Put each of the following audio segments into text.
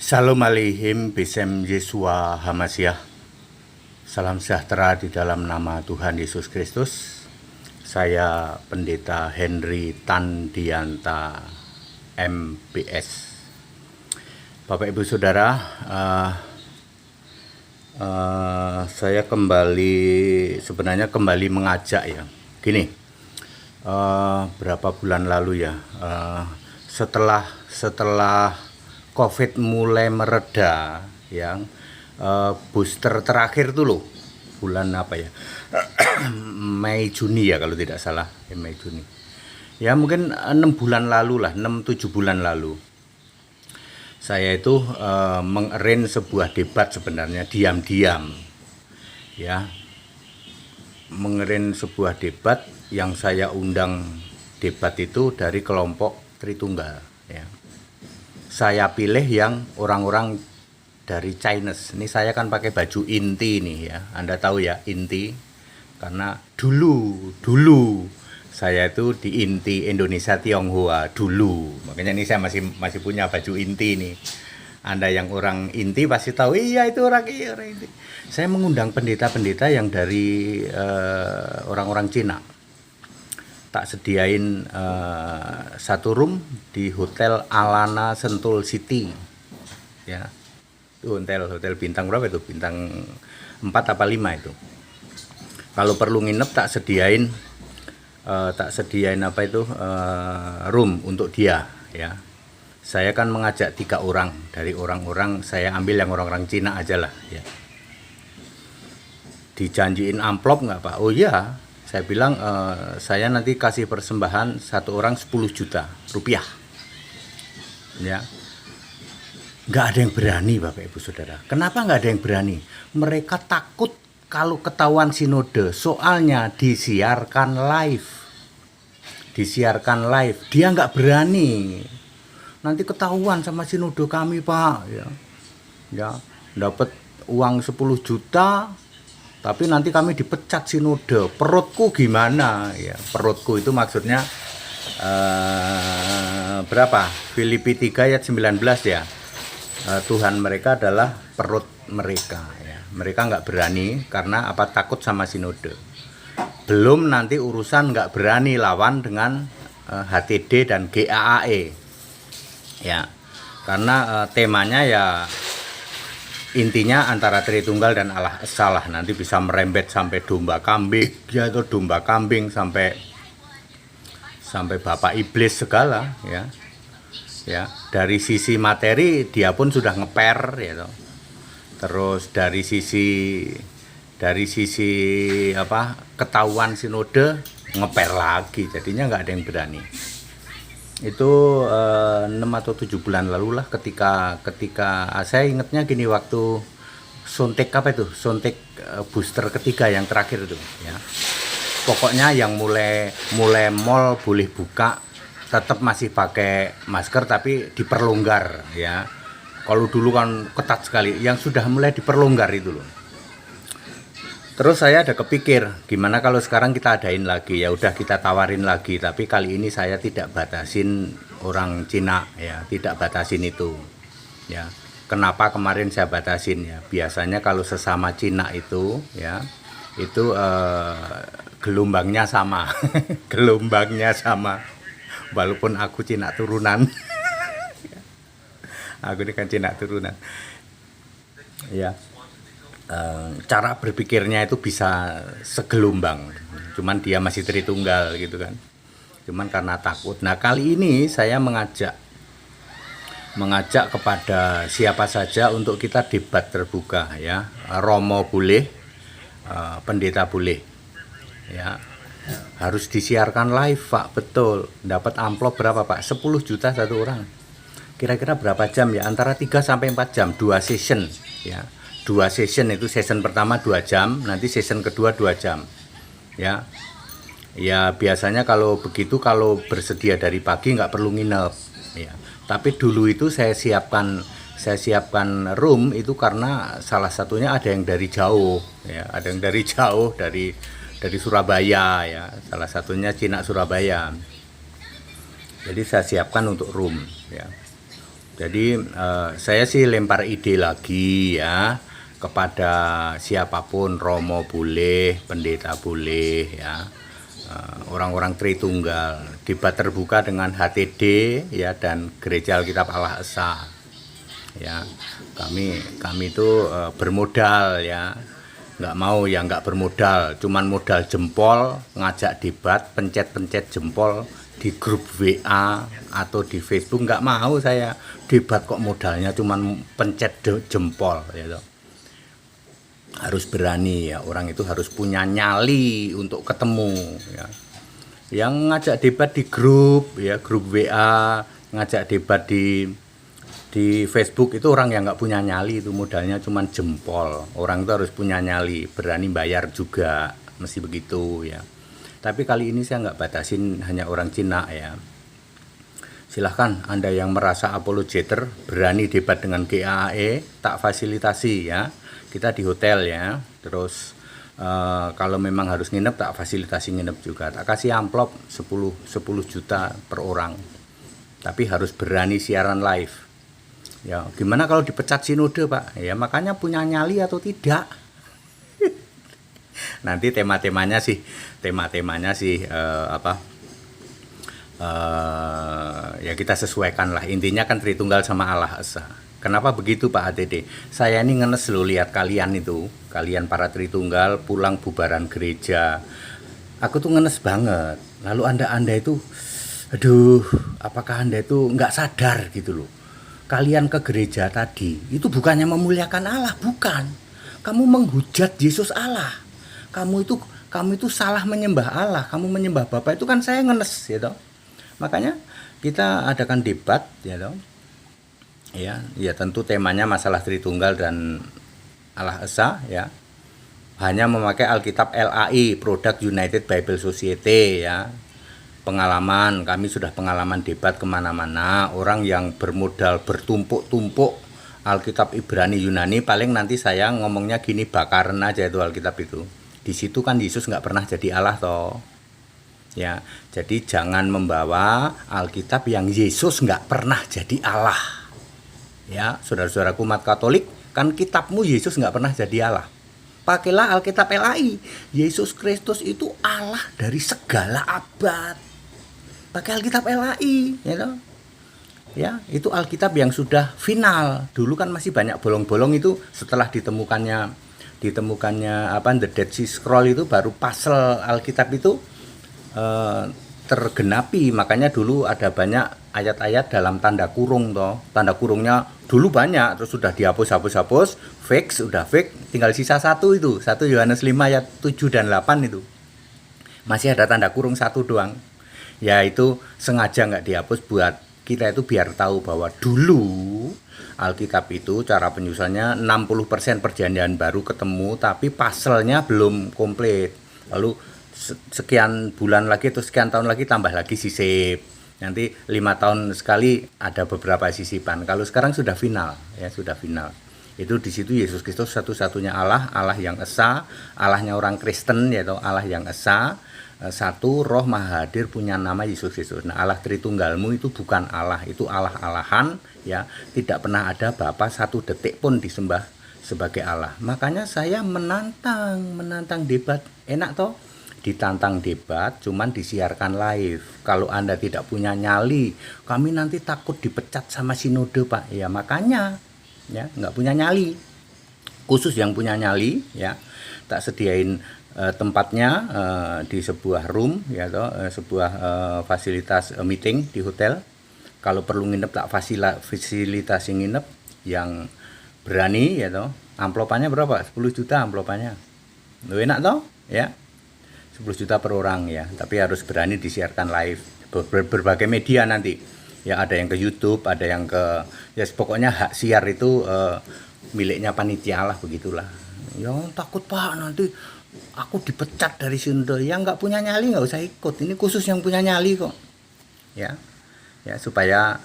Shalom Aleichem, Besem Yesua Hamasyah. Salam sejahtera di dalam nama Tuhan Yesus Kristus. Saya Pendeta Henry Tandianta, MBS. Bapak Ibu Saudara, saya sebenarnya kembali mengajak ya. Gini, berapa bulan lalu ya, setelah COVID mulai mereda, yang booster terakhir tuh loh, bulan apa ya, Mei Juni ya kalau tidak salah, Mei Juni. Ya mungkin 6 bulan lalu lah, 6-7 bulan lalu. Saya itu mengarrange sebuah debat sebenarnya diam-diam, ya, mengarrange sebuah debat yang saya undang debat itu dari kelompok Tritunggal, ya. Saya pilih yang orang-orang dari Chinese. Ini saya kan pakai baju inti nih ya. Anda tahu ya inti, karena dulu saya itu di inti Indonesia Tionghoa dulu. Makanya ini saya masih punya baju inti nih. Anda yang orang inti pasti tahu, iya itu orang inti. Saya mengundang pendeta-pendeta yang dari orang-orang Cina. Tak sediain satu room di Hotel Alana Sentul City, ya. Itu hotel bintang berapa itu? Bintang 4 apa 5 itu. Kalau perlu nginep tak sediain room untuk dia, ya. Saya kan mengajak 3 orang dari orang-orang, saya ambil yang orang-orang Cina aja lah, ya. Dijanjiin amplop nggak Pak? Oh iya. Saya bilang saya nanti kasih persembahan satu orang 10 juta rupiah, ya. Nggak ada yang berani Bapak Ibu Saudara. Kenapa nggak ada yang berani? Mereka takut kalau ketahuan sinode, soalnya disiarkan live. Dia nggak berani. Nanti ketahuan sama sinode kami Pak, ya dapat uang 10 juta. Tapi nanti kami dipecat sinode, perutku gimana? Ya, perutku itu maksudnya berapa? Filipi 3 ayat 19 ya. Tuhan mereka adalah perut mereka. Ya. Mereka nggak berani karena apa? Takut sama sinode. Belum nanti urusan nggak berani lawan dengan HTD dan GAAE. Ya, karena temanya ya. Intinya antara Tritunggal dan Allah Esa, nanti bisa merembet sampai domba kambing, ya, atau domba kambing sampai Bapak Iblis segala, ya. Ya, dari sisi materi dia pun sudah ngeper, ya. Terus dari sisi apa? Ketahuan sinode ngeper lagi, jadinya nggak ada yang berani. Itu 6 atau 7 bulan lalu lah, ketika saya ingatnya gini, waktu suntik booster ketiga yang terakhir itu, ya. Pokoknya yang mulai mall boleh buka, tetap masih pakai masker tapi diperlonggar, ya. Kalau dulu kan ketat sekali, yang sudah mulai diperlonggar itu loh. Terus saya ada kepikir, gimana kalau sekarang kita adain lagi, ya udah kita tawarin lagi, tapi kali ini saya tidak batasin orang Cina, ya, tidak batasin itu, ya. Kenapa kemarin saya batasin ya? Biasanya kalau sesama Cina itu, ya, itu gelombangnya sama, walaupun aku Cina turunan, aku ini kan Cina turunan, ya. Cara berpikirnya itu bisa segelombang, cuman dia masih Tritunggal gitu kan, cuman karena takut. Nah kali ini saya mengajak kepada siapa saja untuk kita debat terbuka, ya. Romo boleh, pendeta boleh, ya. Harus disiarkan live Pak, betul. Dapat amplop berapa Pak? 10 juta satu orang. Kira-kira berapa jam ya? Antara 3 sampai 4 jam, 2 session, ya. 2 session itu, session pertama 2 jam, nanti session kedua 2 jam, ya. Ya biasanya kalau begitu, kalau bersedia dari pagi nggak perlu nginep, ya. Tapi dulu itu saya siapkan room itu karena salah satunya ada yang dari jauh, ya, ada yang dari jauh, dari Surabaya, ya, salah satunya Cina Surabaya. Jadi saya siapkan untuk room, ya. Jadi saya sih lempar ide lagi ya kepada siapapun, Romo boleh, pendeta boleh ya, orang-orang Tritunggal, debat terbuka dengan HTD ya dan Gereja Alkitab Allah Esa ya. Kami itu bermodal ya, nggak mau ya nggak bermodal, cuman modal jempol, ngajak debat, pencet-pencet jempol di grup WA atau di Facebook. Nggak mau saya debat kok modalnya cuman pencet jempol ya. Harus berani ya, orang itu harus punya nyali untuk ketemu ya. Yang ngajak debat di grup ya, grup WA, ngajak debat di Facebook itu orang yang nggak punya nyali, itu modalnya cuman jempol. Orang itu harus punya nyali, berani bayar juga, mesti begitu ya. Tapi kali ini saya nggak batasin hanya orang Cina ya. Silahkan Anda yang merasa apologeter, berani debat dengan GAAE, tak fasilitasi ya. Kita di hotel ya, terus kalau memang harus nginep tak fasilitasi nginep juga. Tak kasih amplop 10 juta per orang. Tapi harus berani siaran live. Ya, gimana kalau dipecat sinode, Pak? Ya, makanya punya nyali atau tidak. Nanti tema-temanya sih ya kita sesuaikan lah. Intinya kan Tritunggal sama Allah Esa. Kenapa begitu Pak HTD? Saya ini ngenes lo lihat kalian itu, kalian para Tritunggal pulang bubaran gereja. Aku tuh ngenes banget. Lalu Anda itu, aduh, apakah Anda itu nggak sadar gitu loh? Kalian ke gereja tadi itu bukannya memuliakan Allah, bukan. Kamu menghujat Yesus Allah. Kamu itu salah menyembah Allah, kamu menyembah Bapa, itu kan saya ngenes ya toh. Makanya kita adakan debat ya toh. Ya tentu temanya masalah Tritunggal dan Allah Esa ya. Hanya memakai Alkitab LAI, Product United Bible Society ya. Pengalaman, kami sudah pengalaman debat kemana-mana, orang yang bermodal bertumpuk-tumpuk Alkitab Ibrani Yunani, paling nanti saya ngomongnya gini, bakaran aja itu Alkitab itu. Di situ kan Yesus nggak pernah jadi Allah toh. Ya, jadi jangan membawa Alkitab yang Yesus nggak pernah jadi Allah. Ya, saudara-saudaraku umat Katolik, kan kitabmu Yesus nggak pernah jadi Allah. Pakailah Alkitab LAI. Yesus Kristus itu Allah dari segala abad. Pakai Alkitab LAI, ya toh. Ya, itu Alkitab yang sudah final. Dulu kan masih banyak bolong-bolong, itu setelah ditemukannya The Dead Sea Scroll itu baru pasal Alkitab itu tergenapi. Makanya dulu ada banyak ayat-ayat dalam tanda kurung toh. Tanda kurungnya dulu banyak, terus sudah dihapus, sudah fake, tinggal sisa satu itu. 1 Yohanes 5 ayat 7 dan 8 itu. Masih ada tanda kurung satu doang. Ya itu sengaja nggak dihapus buat kita itu biar tahu bahwa dulu Alkitab itu cara penyusunannya 60% perjanjian baru ketemu, tapi pasalnya belum komplit. Lalu sekian bulan lagi atau sekian tahun lagi tambah lagi sisip. Nanti 5 tahun sekali ada beberapa sisipan. Kalau sekarang sudah final, ya sudah final. Itu di situ Yesus Kristus satu-satunya Allah, Allah yang Esa, Allahnya orang Kristen yaitu Allah yang Esa. Satu Roh Maha Hadir punya nama Yesus Kristus. Nah, Allah Tritunggalmu itu bukan Allah, itu Allah-alahan ya. Tidak pernah ada Bapa satu detik pun disembah sebagai Allah. Makanya saya menantang debat. Enak toh? Ditantang debat cuman disiarkan live. Kalau Anda tidak punya nyali, kami nanti takut dipecat sama sinode, Pak. Ya makanya ya nggak punya nyali. Khusus yang punya nyali ya, tak sediain tempatnya di sebuah room ya toh, sebuah fasilitas meeting di hotel. Kalau perlu nginep tak fasilitasi nginep yang berani ya toh. Amplopannya berapa? 10 juta amplopannya. Lu enak toh ya. 10 juta per orang ya, tapi harus berani disiarkan live berbagai media nanti. Ya ada yang ke YouTube, ada yang ke ya pokoknya hak siar itu miliknya panitia lah begitulah. Ya takut Pak nanti aku dipecat dari sinode. Yang nggak punya nyali nggak usah ikut. Ini khusus yang punya nyali kok. Ya supaya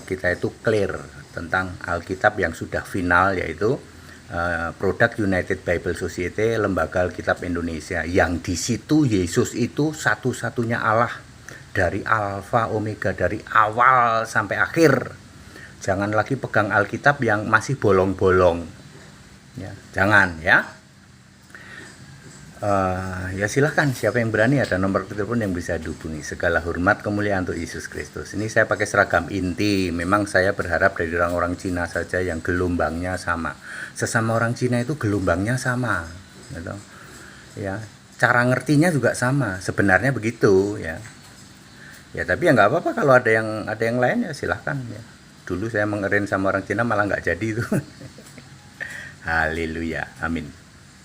kita itu clear tentang Alkitab yang sudah final, yaitu Product United Bible Society, Lembaga Alkitab Indonesia, yang di situ Yesus itu satu-satunya Allah dari alfa omega, dari awal sampai akhir. Jangan lagi pegang Alkitab yang masih bolong-bolong, ya, jangan ya. Ya silahkan, siapa yang berani, ada nomor telepon yang bisa dihubungi. Segala hormat kemuliaan untuk Yesus Kristus. Ini saya pakai seragam inti. Memang saya berharap dari orang-orang Cina saja yang gelombangnya sama. Sesama orang Cina itu gelombangnya sama, gitu. Ya, cara ngertinya juga sama. Sebenarnya begitu, ya. Ya tapi ya nggak apa-apa, kalau ada yang lain ya silahkan ya. Dulu saya mengerin sama orang Cina malah nggak jadi itu. Haleluya, amin.